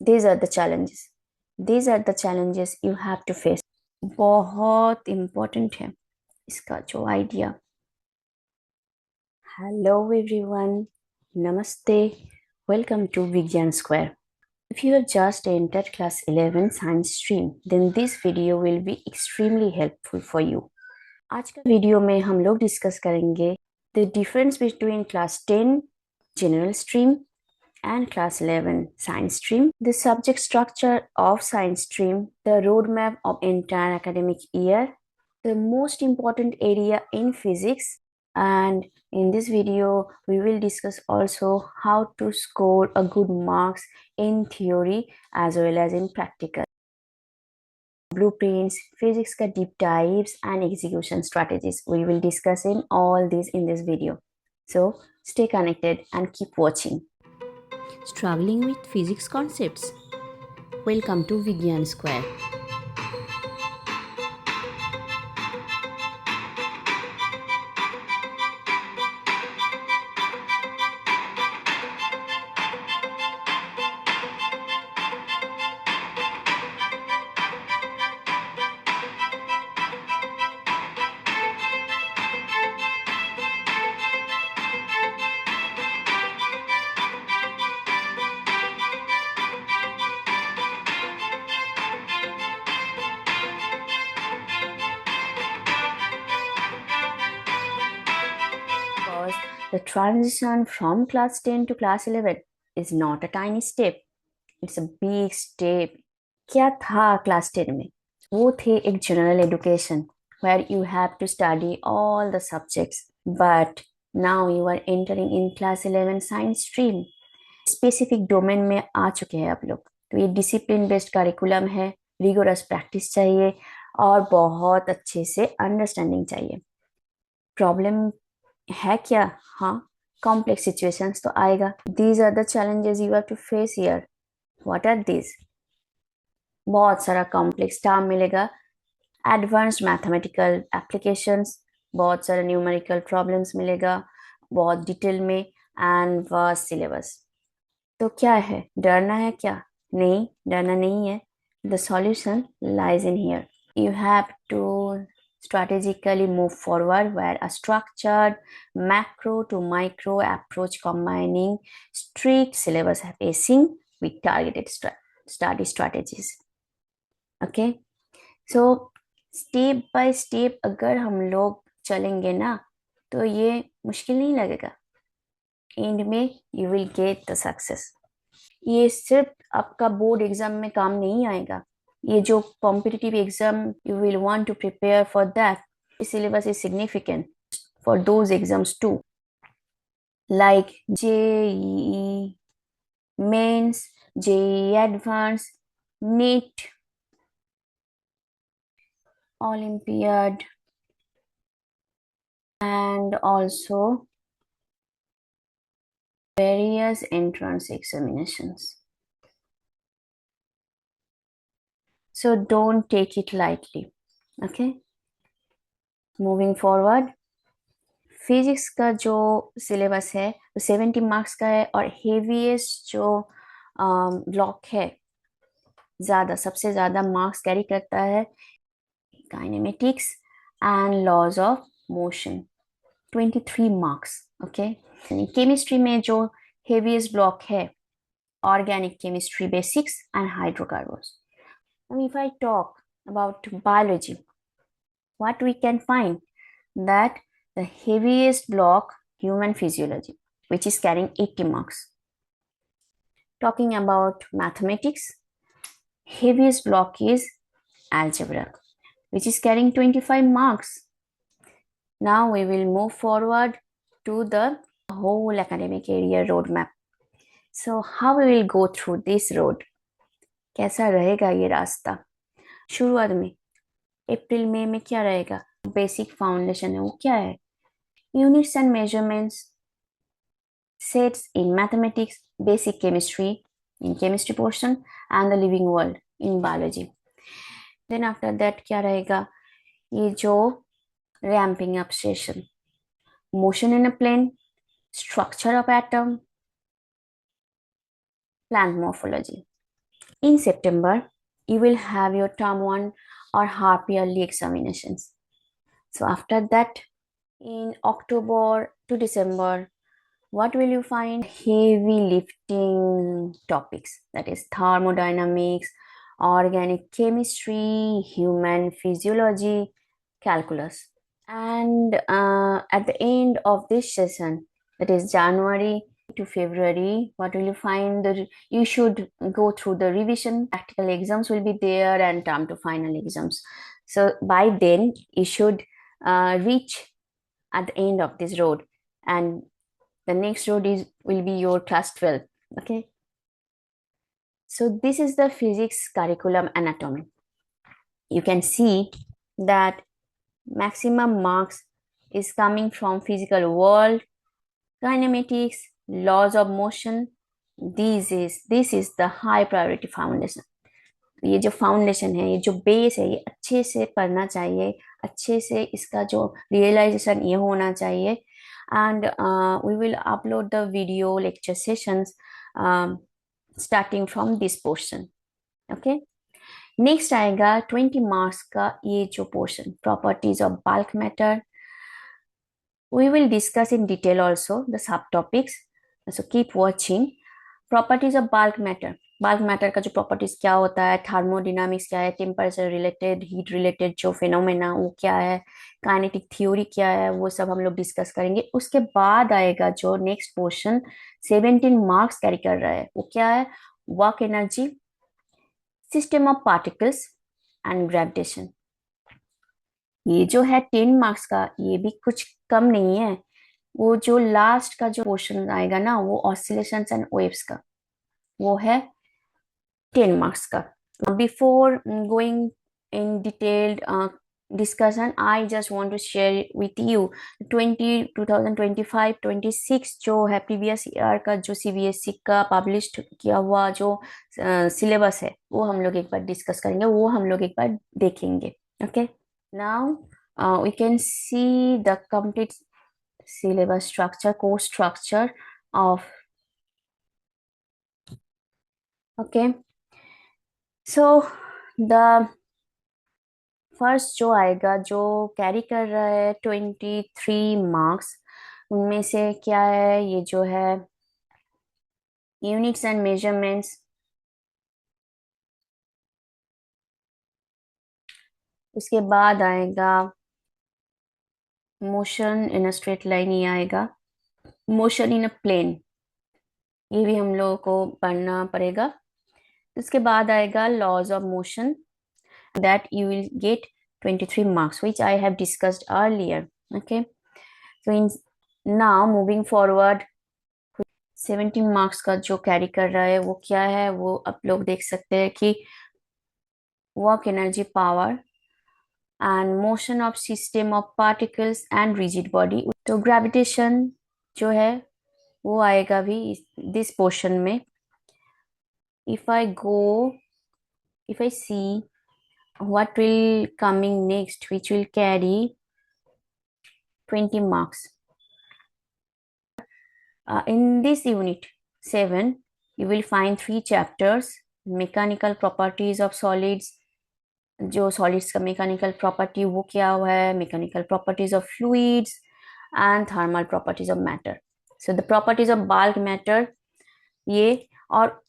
these are the challenges. These are the challenges you have to face. बहुत important है इसका जो idea. Hello everyone, Namaste, welcome to Vigyan Square. If you have just entered class 11 science stream, then this video will be extremely helpful for you. आज का video में हम लोग discuss करेंगे the difference between class 10 general stream and class 11 science stream, the subject structure of science stream, the roadmap of entire academic year, the most important area in physics, and in this video we will discuss also how to score a good marks in theory as well as in practical. Blueprints, physics ka deep dives and execution strategies. We will discuss in all these in this video. So stay connected and keep watching. Struggling with physics concepts? Welcome to Vigyan Square. Because the transition from class 10 to class 11 is not a tiny step. It's a big step. क्या था class 10 में? वो थे एक general education where you have to study all the subjects. But now you are entering in class 11 science stream. Specific domain में आ चुके हैं आप लोग. तो ये discipline based curriculum है, rigorous practice चाहिए और बहुत अच्छे से understanding चाहिए. Problem है क्या? हाँ, कॉम्प्लेक्स सिचुएशंस तो आएगा. These are the challenges you have to face here. What are these? बहुत सारा कॉम्प्लेक्स टर्म मिलेगा, एडवांस्ड मैथमेटिकल एप्लीकेशंस, बहुत सारा न्यूमेरिकल प्रॉब्लम्स मिलेगा बहुत डिटेल में, एंड वास्ट सिलेबस. तो क्या है, डरना है क्या? नहीं, डरना नहीं है. The solution lies in here. You have to strategically move forward where a structured macro to micro approach combining strict syllabus pacing with targeted study strategies. Okay, so step by step अगर हम लोग चलेंगे ना तो ये मुश्किल नहीं लगेगा. एंड में you will get the success. ये सिर्फ आपका बोर्ड एग्जाम में काम नहीं आएगा. ये जो competitive exam you will want to prepare for that, syllabus is significant for those exams too, like JEE mains, JEE advance, NEET, Olympiad, and also various entrance examinations. So don't take it lightly. Okay, moving forward, physics का जो syllabus है वो 70 marks का है और heaviest जो block है, सबसे ज्यादा मार्क्स कैरी करता है kinematics and laws of motion, 23 marks. Okay, chemistry में जो हेवीएस्ट ब्लॉक है organic chemistry basics and hydrocarbons. If I talk about biology, what we can find that the heaviest block, human physiology, which is carrying 80 marks. Talking about mathematics, heaviest block is algebra, which is carrying 25 marks. Now we will move forward to the whole academic area roadmap. So how we will go through this road? कैसा रहेगा ये रास्ता? शुरुआत में अप्रैल मई में क्या रहेगा? Basic foundation है वो क्या है? Units and measurements, sets in mathematics, basic chemistry in chemistry portion, and the living world in biology. Then after that क्या रहेगा? ये जो ramping up session, motion in a plane, structure of atom, plant morphology. In September, you will have your term 1 or half yearly examinations. So after that, in October to December, what will you find? Heavy lifting topics, that is thermodynamics, organic chemistry, human physiology, calculus. And at the end of this session, that is January to February, what will you find? You should go through the revision. Practical exams will be there and term to final exams. So by then, you should reach at the end of this road, and the next road is will be your class 12. Okay, so this is the physics curriculum anatomy. You can see that maximum marks is coming from physical world, kinematics, laws of motion. This is the high priority foundation. ये जो foundation है, ये जो base है, ये अच्छे से पढ़ना चाहिए, अच्छे से इसका जो रियलाइजेशन ये होना चाहिए. And we will upload the video lecture sessions starting from this portion. Okay, next आएगा 20 marks का ये जो portion, properties of bulk matter. We will discuss in detail also the subtopics, so keep watching. Properties of bulk matter. Bulk matter का जो properties क्या होता है, थर्मोडिनामिक्स क्या है, टेम्परेचर रिलेटेड, हीट रिलेटेड जो फिनोमेना वो क्या है, काइनेटिक थ्योरी क्या है, वो सब हम लोग डिस्कस करेंगे. उसके बाद आएगा जो नेक्स्ट पोर्शन 17 मार्क्स कैरी कर रहा है, वो क्या है? Work energy, system of particles and gravitation. ये जो है 10 मार्क्स का, ये भी कुछ कम नहीं है. वो जो लास्ट का जो पोर्शन आएगा ना, वो ऑसिलेशंस एंड वेव्स का, वो है 10 marks ka. Before going in detailed discussion, I just want to share with you 2025-26 जो है प्रीवियस ईयर का जो CBSE का पब्लिश्ड किया हुआ जो सिलेबस है, वो हम लोग एक बार डिस्कस करेंगे, वो हम लोग एक बार देखेंगे. Okay, now we can see the complete syllabus structure, course structure of. Okay, so the first जो आएगा, जो कैरी कर रहा है 23 मार्क्स, उनमें से क्या है? ये जो है यूनिट्स एंड मेजरमेंट्स. उसके बाद आएगा motion in a straight line, ये आएगा मोशन इन अ प्लेन, ये भी हम लोगों को पढ़ना पड़ेगा. उसके बाद आएगा laws of motion, that you will get 23 marks, which I have discussed earlier. Okay, so in now moving forward, 17 marks का जो कैरी कर रहा है वो क्या है, वो आप लोग देख सकते हैं कि work energy, power and motion of system of particles and rigid body. तो ग्रेविटेशन जो है वो आएगा भी दिस पोर्शन में. If I see what will coming next, which will carry 20 marks. In this unit 7, you will find 3 chapters. Mechanical properties of solids, जो solids का mechanical property वो क्या हुआ है, mechanical properties of fluids and thermal properties of matter. So the properties of bulk matter ये, और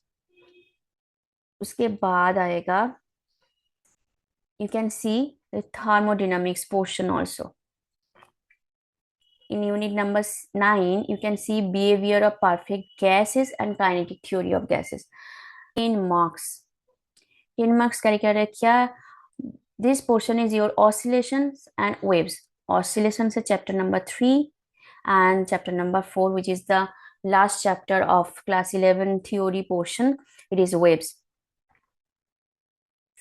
उसके बाद आएगा you can see the thermodynamics portion also. In unit number 9, you can see behavior of perfect gases and kinetic theory of gases. 10 marks. 10 marks का क्या है? क्या? This portion is your oscillations and waves. Oscillations is chapter number 3 and chapter number 4, which is the last chapter of class 11 theory portion. It is waves.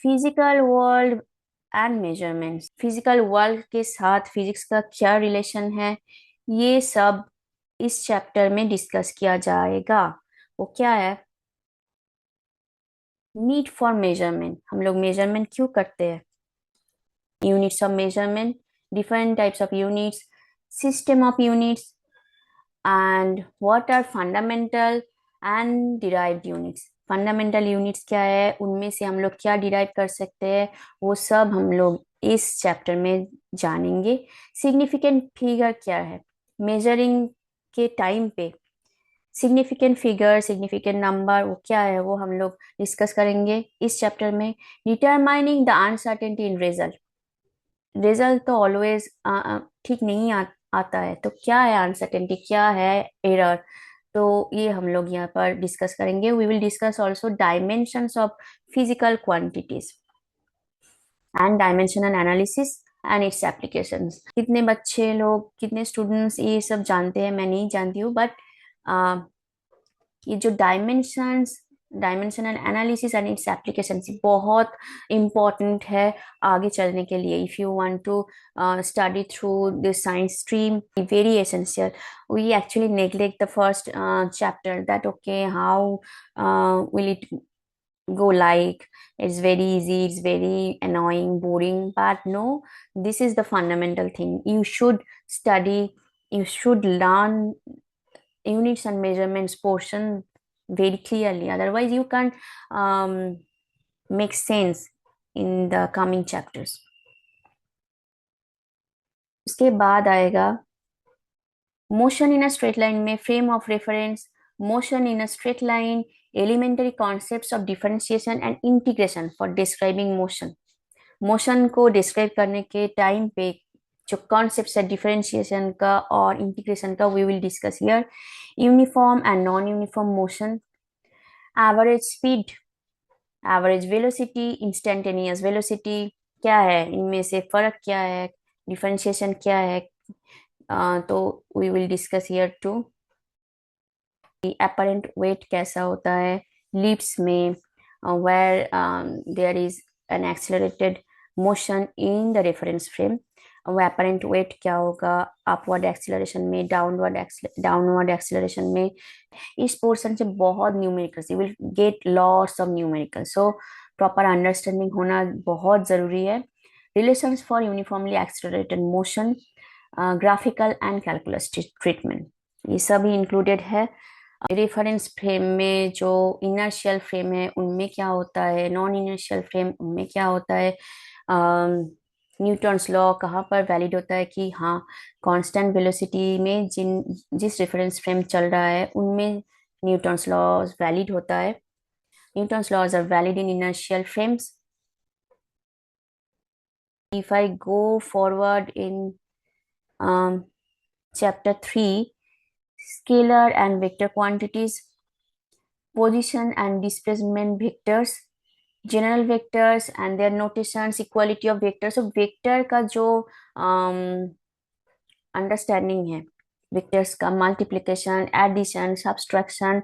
Physical world and measurements. Physical world के साथ physics का क्या relation है, ये सब इस chapter में discuss किया जाएगा. वो क्या है? Need for measurement. हम लोग मेजरमेंट क्यों करते हैं? Units of measurement, different types of units, system of units, and what are fundamental and derived units. Fundamental units क्या है, उनमें से हम लोग क्या डिराइव कर सकते हैं, वो सब हम लोग इस चैप्टर में जानेंगे। सिग्निफिकेंट फिगर क्या है, मेजरिंग के टाइम पे सिग्निफिकेंट फिगर, सिग्निफिकेंट नंबर वो क्या है, वो हम लोग डिस्कस करेंगे इस चैप्टर में। Determining the uncertainty in result, result तो ऑलवेज ठीक नहीं आता है, तो क्या है अनसर्टेनिटी, क्या है एरर, तो ये हम लोग यहाँ पर डिस्कस करेंगे। We will discuss also dimensions of physical quantities and dimensional analysis and its applications. कितने बच्चे लोग, कितने स्टूडेंट्स ये सब जानते हैं, मैं नहीं जानती हूँ, बट ये जो dimensional analysis and its applications बहुत इम्पोर्टेंट है आगे चलने के लिए। If you want to study through the science stream, very essential. We actually neglect the first chapter, that okay, how will it go, like it's very easy, it's very annoying, boring, but no, this is the fundamental thing. You should study, you should learn units and measurements portion very clearly, otherwise you can't make sense in the coming chapters. उसके बाद आएगा motion in a straight line में frame of reference, motion in a straight line, elementary concepts of differentiation and integration for describing motion. मोशन को describe करने के time पे जो कॉन्सेप्ट्स है डिफरेंशिएशन का और इंटीग्रेशन का, we will discuss here. Uniform and non uniform motion, average speed, average velocity, instantaneous velocity, क्या है इनमें से फर्क, क्या है डिफरेंशिएशन, क्या है, तो we will discuss here too. Apparent weight कैसा होता है लिफ्ट्स में, where there is an accelerated motion in the reference frame, वो अपरेंट वेट क्या होगा अपवर्ड एक्सेलरेशन में, डाउनवर्ड एक्सेलरेशन में। इस पोर्शन से बहुत numericals, you will get lots of numerical, so proper understanding होना बहुत जरूरी है। Relations for uniformly accelerated motion, graphical and calculus treatment, ये सभी इंक्लूडेड है। रेफरेंस फ्रेम में जो इनर्शियल फ्रेम है उनमें क्या होता है, नॉन इनर्शियल फ्रेम उनमें क्या होता है, न्यूटन्स लॉ कहाँ पर वैलिड होता है कि हाँ कांस्टेंट वेलोसिटी में जिस रेफरेंस फ्रेम चल रहा है उनमें न्यूटन्स लॉ वैलिड होता है। Newton's laws are valid in inertial frames. If I go forward in chapter 3, scalar and vector quantities, position and displacement vectors, general vectors and their notations, equality of vectors. So vector का जो understanding है, vectors का multiplication, addition, subtraction,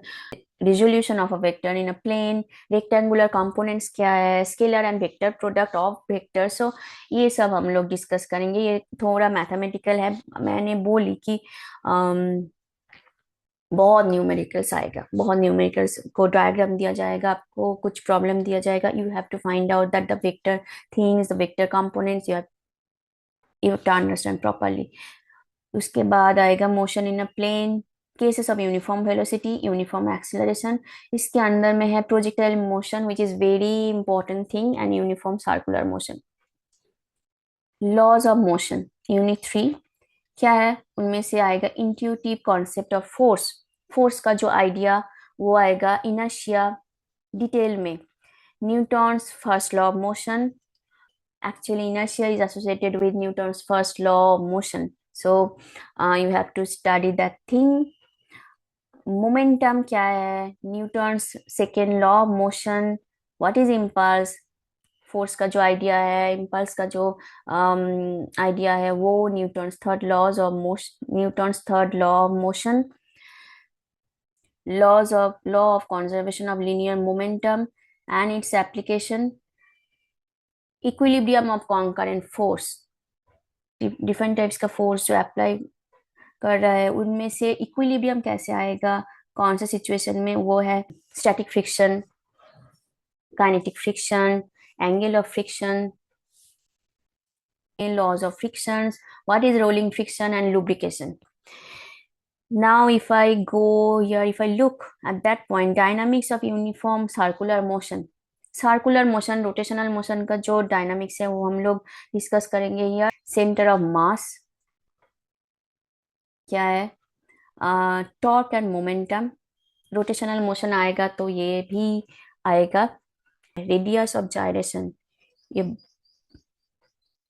resolution of a vector in a plane, rectangular components क्या है, scalar and vector product of vector, so ये सब हम लोग डिस्कस करेंगे। ये थोड़ा मैथमेटिकल है, मैंने बोली कि बहुत न्यूमेरिकल्स आएगा, बहुत न्यूमेरिकल्स को डायग्राम दिया जाएगा, आपको कुछ प्रॉब्लम दिया जाएगा, you have to find out that the vector things, the vector components, you have to understand properly. उसके बाद आएगा motion in a plane, cases of uniform velocity, uniform acceleration, इसके अंदर में है projectile motion which is very important thing, and uniform circular motion. Laws of motion unit 3 क्या है, उनमें से आएगा intuitive concept of force, force का जो आइडिया वो आएगा इनर्शिया डिटेल में, Newton's first law of motion, actually inertia is associated with Newton's first law of motion, so you have to study that thing. Momentum क्या है, Newton's second law of motion, what is impulse, force का जो idea है, impulse का जो idea है वो Newton's third law of motion, law of conservation of linear momentum and its application, equilibrium of concurrent force, different types का force जो apply कर रहा है उनमें से इक्विलिब्रियम कैसे आएगा, कौन सा सिचुएशन में, वो है static friction, kinetic friction, angle of friction, laws of frictions, what is rolling friction and lubrication. Now if I go here, if I look at that point, dynamics of uniform circular motion, circular motion rotational motion का जो dynamics है वो हम लोग discuss करेंगे। Here centre of mass क्या है, torque and momentum. Rotational motion आएगा तो ये भी आएगा। रेडियस ऑफ जायरेशन, ये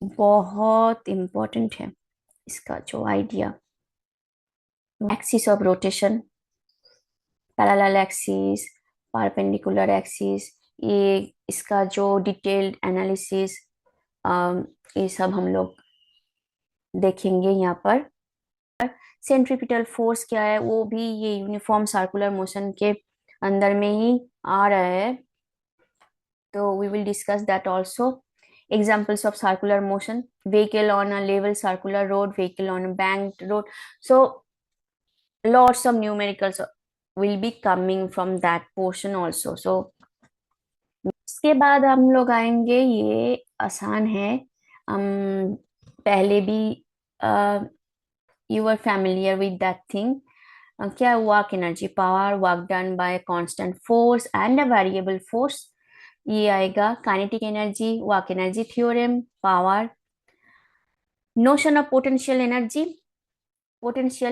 बहुत इंपॉर्टेंट है इसका जो idea. Axis of rotation, parallel axis, perpendicular axis, ये इसका जो डिटेल्ड एनालिसिस, ये सब हम लोग देखेंगे यहाँ पर। सेंट्रीपिटल फोर्स क्या है, वो भी ये यूनिफॉर्म सर्कुलर मोशन के अंदर में ही आ रहा है, तो we will discuss that also. Examples of circular motion: vehicle on a level circular road, vehicle on a banked road. So lots of numericals will be coming from that portion also. So उसके बाद हम लोग आएंगे, ये आसान है, हम पहले भी you are familiar with that thing. क्या, work energy, power work done by constant force and a variable force, ये आएगा। Kinetic energy, work energy theorem, power. Notion of potential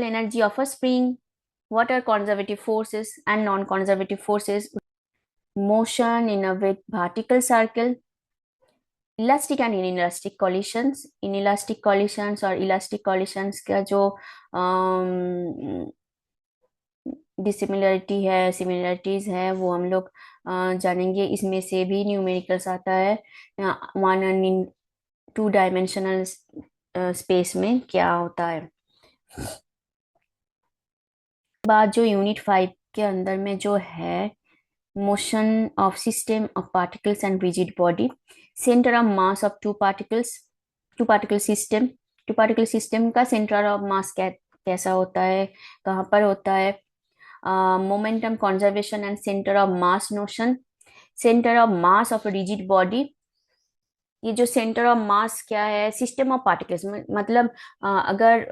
energy of a spring, what are conservative forces and non-conservative forces, motion in a vertical circle, elastic and inelastic collisions, inelastic collisions और elastic collisions का जो dissimilarity है, similarities है, वो हम लोग जानेंगे। इसमें से भी न्यूमेरिकल्स आता है, one and in two dimensional space में क्या होता है। बाद जो यूनिट 5 के अंदर में जो है, motion of system of particles and rigid body, center of mass of two particle system, का center of mass कैसा होता है, कहाँ पर होता है। Momentum conservation and centre of mass notion, centre of mass of rigid body, ये जो सेंटर ऑफ मास क्या है, सिस्टम ऑफ पार्टिकल्स, मतलब अगर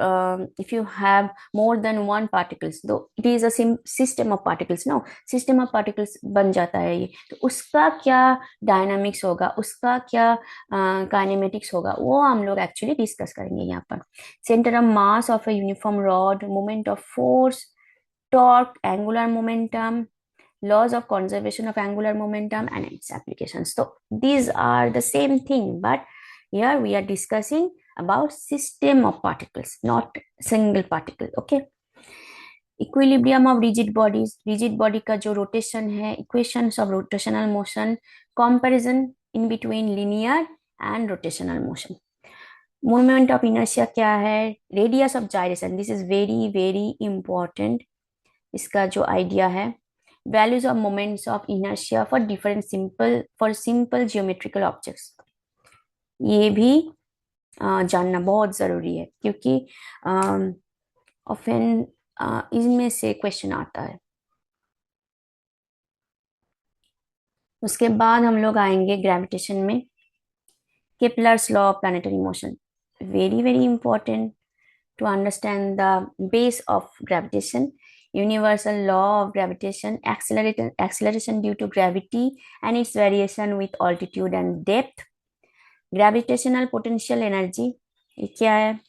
if you have more than one particles, तो it is a system of particles, no, system of particles बन जाता है ये, तो उसका क्या डायनामिक्स होगा, उसका क्या काइनेमेटिक्स होगा, वो हम लोग एक्चुअली डिस्कस करेंगे यहाँ पर। Centre of mass of a uniform rod, moment of force, torque, angular momentum, laws of conservation of angular momentum and its applications. So these are the same thing, but here we are discussing about system of particles, not single particle. Okay. Equilibrium of rigid bodies, rigid body का जो rotation है, equations of rotational motion, comparison in between linear and rotational motion, moment of inertia क्या है, radius of gyration, this is very very important, इसका जो idea है। Values of moments of inertia for different simple geometrical objects, ये भी जानना बहुत जरूरी है, क्योंकि ऑफन इनमें से क्वेश्चन आता है। उसके बाद हम लोग आएंगे ग्रेविटेशन में, Kepler's law of planetary motion, very very important to understand the base of gravitation. Universal law of gravitation, acceleration due to gravity and its variation with altitude and depth. Gravitational potential energy, ये क्या है,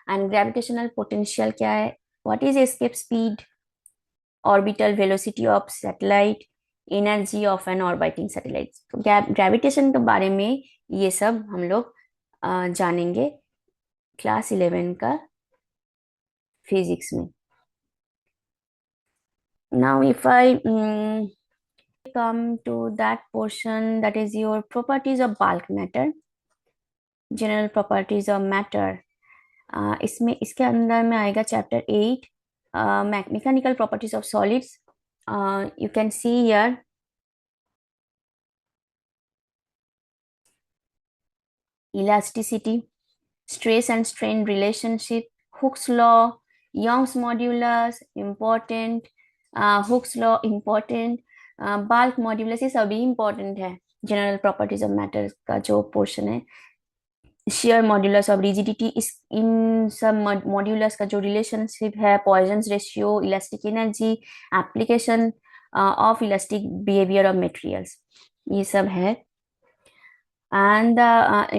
and gravitational potential क्या है, what is escape speed, orbital velocity of satellite, energy of an orbiting satellite. तो gravitation के बारे में ये सब हम लोग जानेंगे क्लास 11 का फिजिक्स में। Now if I come to that portion, that is your properties of bulk matter, general properties of matter, इसमें इसके अंदर में आएगा chapter 8, mechanical properties of solids. You can see here elasticity, stress and strain relationship, Hooke's law, Young's modulus important, Hooke's law important, bulk modulus, ये सभी important है general properties of matter का जो पोर्शन है। शेयर मॉड्यूलस ऑफ रिजिडिटी, इस इन सब modulus का जो रिलेशनशिप है, Poisson's ratio, elastic energy, application of elastic behaviour of materials, ये सब है। एंड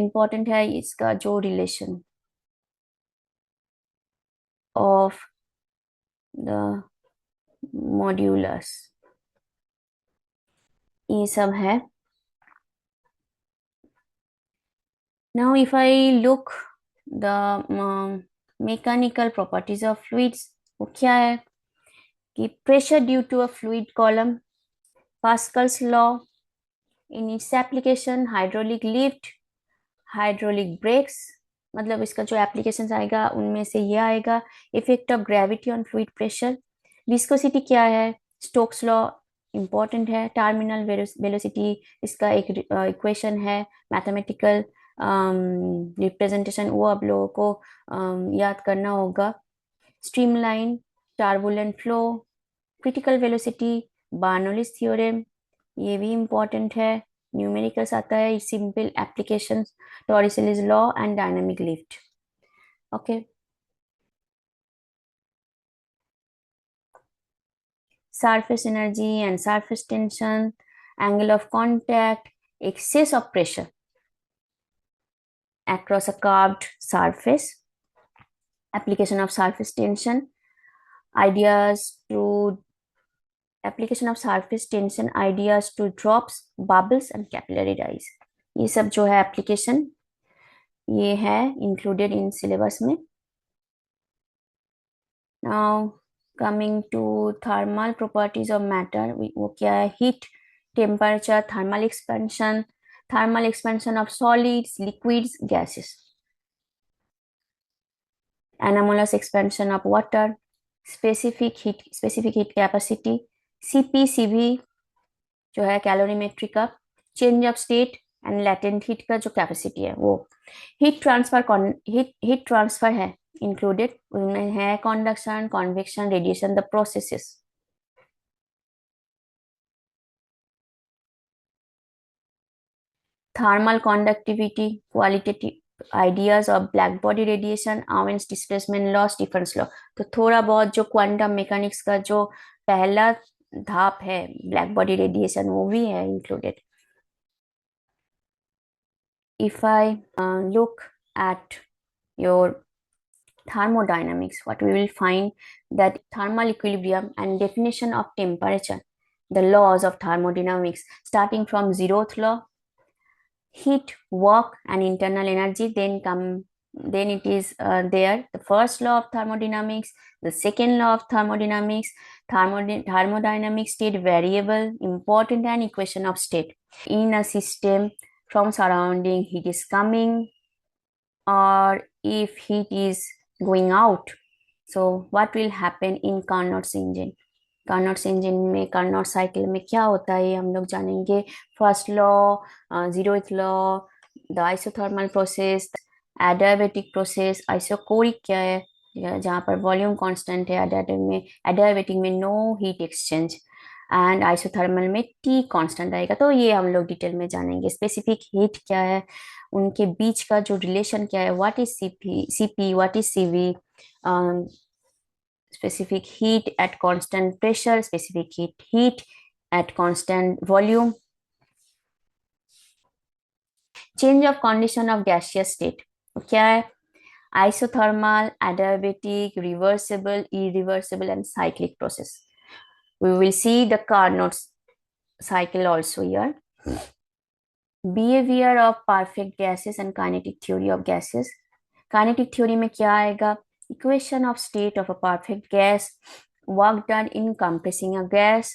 इम्पॉर्टेंट है इसका जो रिलेशन ऑफ द मॉड्यूलस, ये सब है। Now, if I look the mechanical properties of fluids, वो क्या है कि pressure due to a fluid column, Pascal's law, in its application, hydraulic lift, hydraulic brakes, मतलब इसका जो एप्लीकेशन आएगा उनमें से ये आएगा। Effect of gravity on fluid pressure, viscosity क्या है, स्टोक्स लॉ इम्पोर्टेंट है, टर्मिनल वेलोसिटी इसका एक इक्वेशन है, मैथमेटिकल रिप्रेजेंटेशन वो आप लोगों को याद करना होगा। Streamline, turbulent flow, critical velocity, Bernoulli's theorem, ये भी इम्पोर्टेंट है। न्यूमेरिकल्स आता है, simple application, Torricelli's law and dynamic lift. Okay, surface energy and surface tension, angle of contact, excess of pressure across a curved surface, application of surface tension, ideas to application of surface tension, ideas to drops, bubbles and capillary rise, ये सब जो है application ये है included in syllabus में। Now coming to thermal properties of matter, वो क्या है, heat, temperature, thermal expansion of solids, liquids, gases, anomalous expansion of water, specific heat capacity, CP/CV जो है कैलोरीमेट्री का, change of state and latent heat का जो capacity है वो, हीट ट्रांसफर है इंक्लूडेड, उनमें है conduction, convection, radiation, the processes. Thermal conductivity, qualitative ideas of black body radiation, Wien's displacement laws, difference law, तो थोड़ा बहुत जो क्वांटम मैकेनिक्स का जो पहला धाप है ब्लैक बॉडी रेडिएशन वो भी है included. If I look at your thermodynamics, what we will find that thermal equilibrium and definition of temperature, the laws of thermodynamics, starting from zeroth law, heat, work, and internal energy, then it is there the first law of thermodynamics, the second law of thermodynamics, thermodynamic state variable, important, and equation of state. In a system, from surrounding heat is coming or if heat is going out, so what will happen in Carnot's engine? Carnot's engine में, Carnot cycle में क्या होता है हम लोग जानेंगे। First law, zeroth law, the isothermal process, adiabatic process, isochoric क्या है जहाँ पर वॉल्यूम कांस्टेंट है, एडियाबेटिक में no heat exchange, and isothermal में टी कांस्टेंट आएगा। तो ये हम लोग डिटेल में जानेंगे। स्पेसिफिक हीट क्या है, उनके बीच का जो रिलेशन क्या है, what is CP, what is CV, specific heat at constant pressure, specific heat at constant volume, change of condition of gaseous state, क्या है, isothermal, adiabatic, reversible, irreversible and cyclic process. We will see the Carnot cycle also here. Behavior of perfect gases and kinetic theory of gases. Kinetic theory में क्या आएगा, equation of state of a perfect gas, work done in compressing a gas,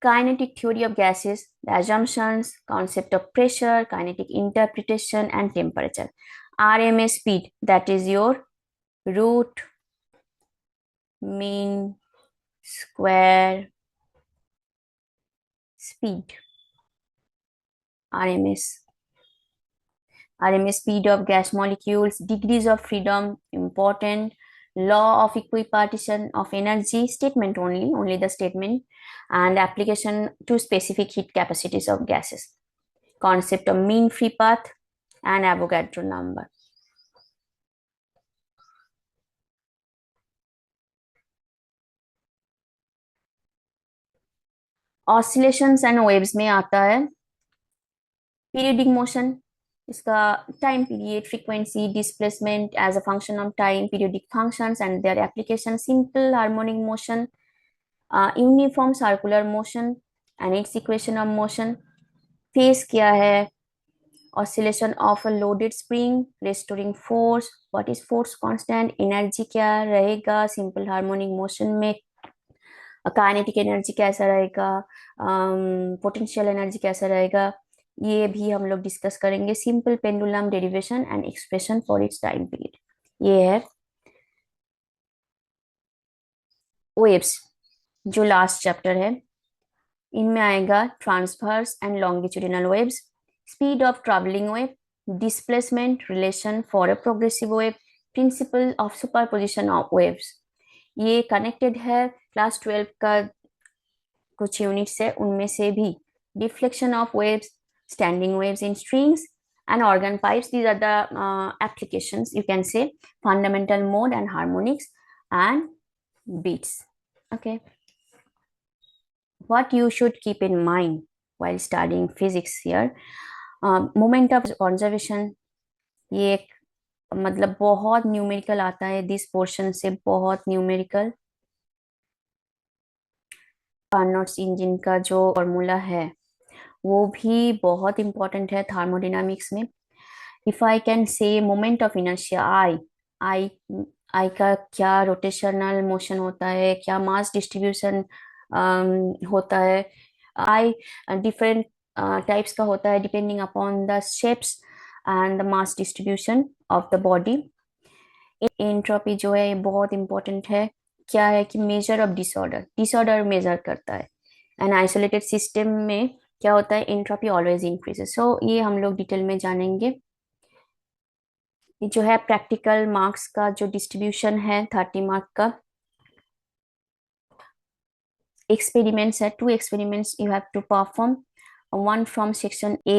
kinetic theory of gases, the assumptions, concept of pressure, kinetic interpretation and temperature, RMS speed, that is your root mean square speed, RMS speed of gas molecules, degrees of freedom, important, law of equipartition of energy, statement only the statement, and application to specific heat capacities of gases, concept of mean free path, and Avogadro number. Oscillations and waves में आता है periodic motion, इसका time period, frequency, displacement as a function of time, periodic functions and their application, simple harmonic motion, uniform circular motion and its equation of motion, phase क्या है, oscillation of a loaded spring, restoring force, what is force constant, energy क्या रहेगा simple harmonic motion में, kinetic energy कैसा रहेगा, potential energy कैसा रहेगा, ये भी हम लोग डिस्कस करेंगे, simple pendulum derivation and expression for its time period. ये है वेव्स, जो लास्ट चैप्टर है। इनमें आएगा transverse and longitudinal waves, speed of travelling wave, displacement relation for a progressive wave, principle of superposition of waves. ये connected है class 12 का कुछ यूनिट्स है, उनमें से भी deflection of waves, standing waves in strings and organ pipes. These are the applications, you can say, fundamental mode and harmonics and beats. Okay, what you should keep in mind while studying physics here, moment of conservation, ये एक मतलब बहुत numerical आता है this portion से, बहुत numerical. Carnot's engine का जो फॉर्मूला है वो भी बहुत इंपॉर्टेंट है थर्मोडायनामिक्स में। If I can say moment of inertia I, I I का क्या रोटेशनल मोशन होता है, क्या मास डिस्ट्रीब्यूशन होता है, आई डिफरेंट टाइप्स का होता है depending upon the shapes and the mass distribution of the body. Entropy जो है ये बहुत इंपॉर्टेंट है, क्या है कि measure of disorder, disorder measure करता है। एंड आइसोलेटेड सिस्टम में क्या होता है, एंट्रोपी ऑलवेज इंक्रीजेस। सो ये हम लोग डिटेल में जानेंगे। ये जो है प्रैक्टिकल मार्क्स का जो डिस्ट्रीब्यूशन है 30 मार्क का। एक्सपेरिमेंट्स है, 2 experiments you have to perform, one from section A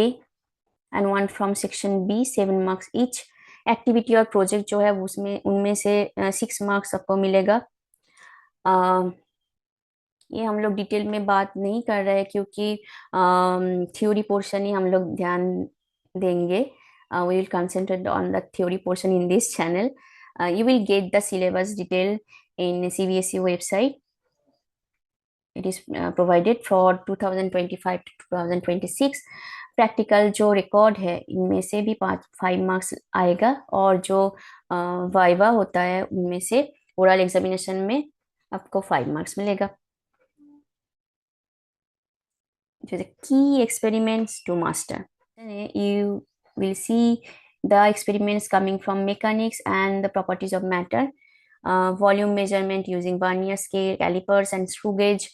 and one from section B, 7 marks each। Activity और प्रोजेक्ट जो है उसमें उनमें से 6 मार्क्स आपको मिलेगा। ये हम लोग डिटेल में बात नहीं कर रहे हैं क्योंकि थ्योरी पोर्शन ही हम लोग ध्यान देंगे। We will concentrate on the theory portion in this channel. You will get the syllabus detail in CBSE website. It is provided for 2025 to 2026। Practical जो रिकॉर्ड है इनमें से भी 5 मार्क्स आएगा, और जो वाइवा होता है उनमें से ओरल एग्जामिनेशन में आपको 5 मार्क्स मिलेगा। जो the key experiments to master, you will see the experiments coming from mechanics and the properties of matter, volume measurement using vernier scale, calipers and screw gauge,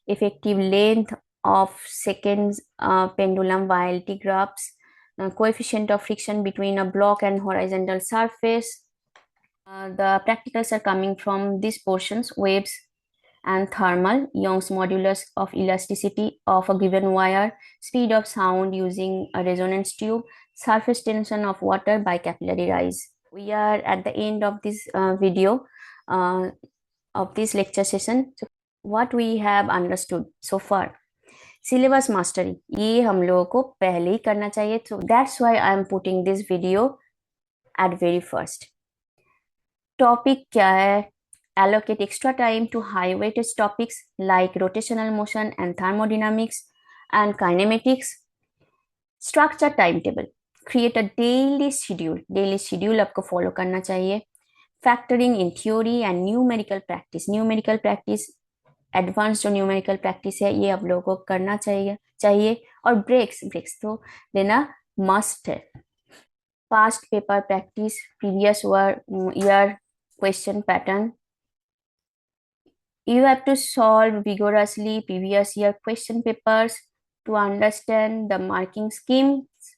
effective length of seconds pendulum while T graphs, coefficient of friction between a block and horizontal surface. The practicals are coming from these portions: waves and thermal, Young's modulus of elasticity of a given wire, speed of sound using a resonance tube, surface tension of water by capillary rise. We are at the end of this video uh, of this lecture session. So what we have understood so far, syllabus mastery, ये हम लोगों को पहले ही करना चाहिए, so that's why I am putting this video at very first। Topic क्या है, allocate extra time to high weightage topics like rotational motion and thermodynamics and kinematics। structure timetable, create a daily schedule, daily schedule आपको follow करना चाहिए। factoring in theory and numerical practice, numerical practice, advanced जो numerical practice है ये आप लोगों को करना चाहिए। और breaks तो लेना must है। past paper practice, previous year question pattern, you have to solve vigorously previous year question papers to understand the marking schemes,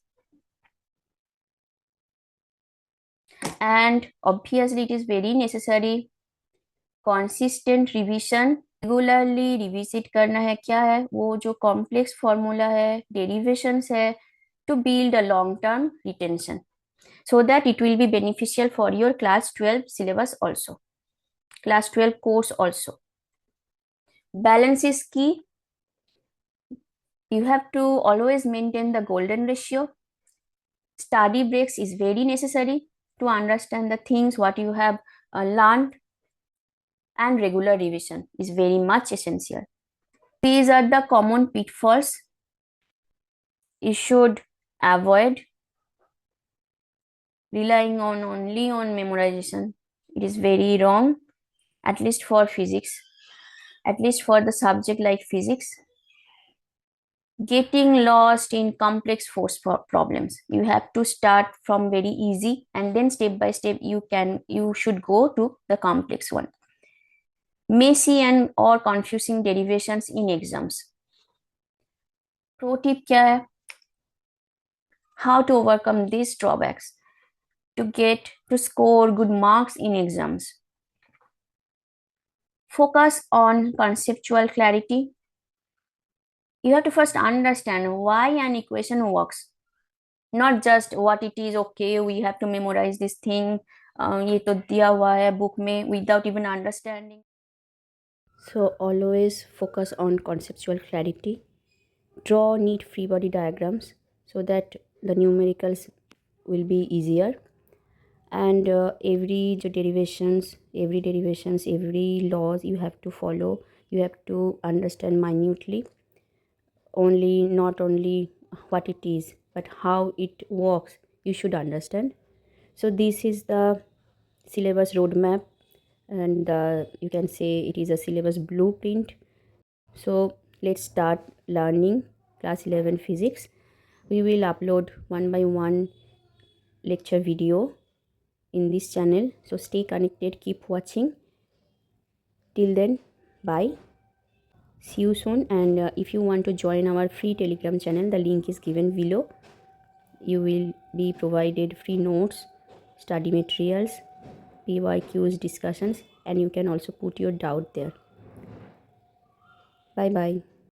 and obviously it is very necessary consistent revision, regularly revisit करना है। क्या है वो जो complex formula है, derivations है, to build a long-term retention so that it will be beneficial for your class 12 syllabus also, class 12 course also. Balance is key. You have to always maintain the golden ratio. Study breaks is very necessary to understand the things what you have learned, and regular revision is very much essential. These are the common pitfalls you should avoid. Relying on only on memorization, it is very wrong, at least for physics, at least for the subject like physics. Getting lost in complex force problems, you have to start from very easy and then step by step you should go to the complex one. Messy and or confusing derivations in exams. Pro tip क्या है? How to overcome these drawbacks to get to score good marks in exams. Focus on conceptual clarity. You have to first understand why an equation works, not just what it is. Okay, we have to memorize this thing, ये तो दिया हुआ है book में, without even understanding. So always focus on conceptual clarity. Draw neat free body diagrams so that the numericals will be easier. And every derivations, every laws you have to follow, you have to understand minutely. Only not only what it is, but how it works, you should understand. So this is the syllabus roadmap, and you can say it is a syllabus blueprint. So let's start learning class 11 physics. We will upload one by one lecture video in this channel, so stay connected, keep watching. Till then, bye, see you soon. And if you want to join our free Telegram channel, the link is given below. You will be provided free notes, study materials, PYQs, discussions, and you can also put your doubt there. Bye bye.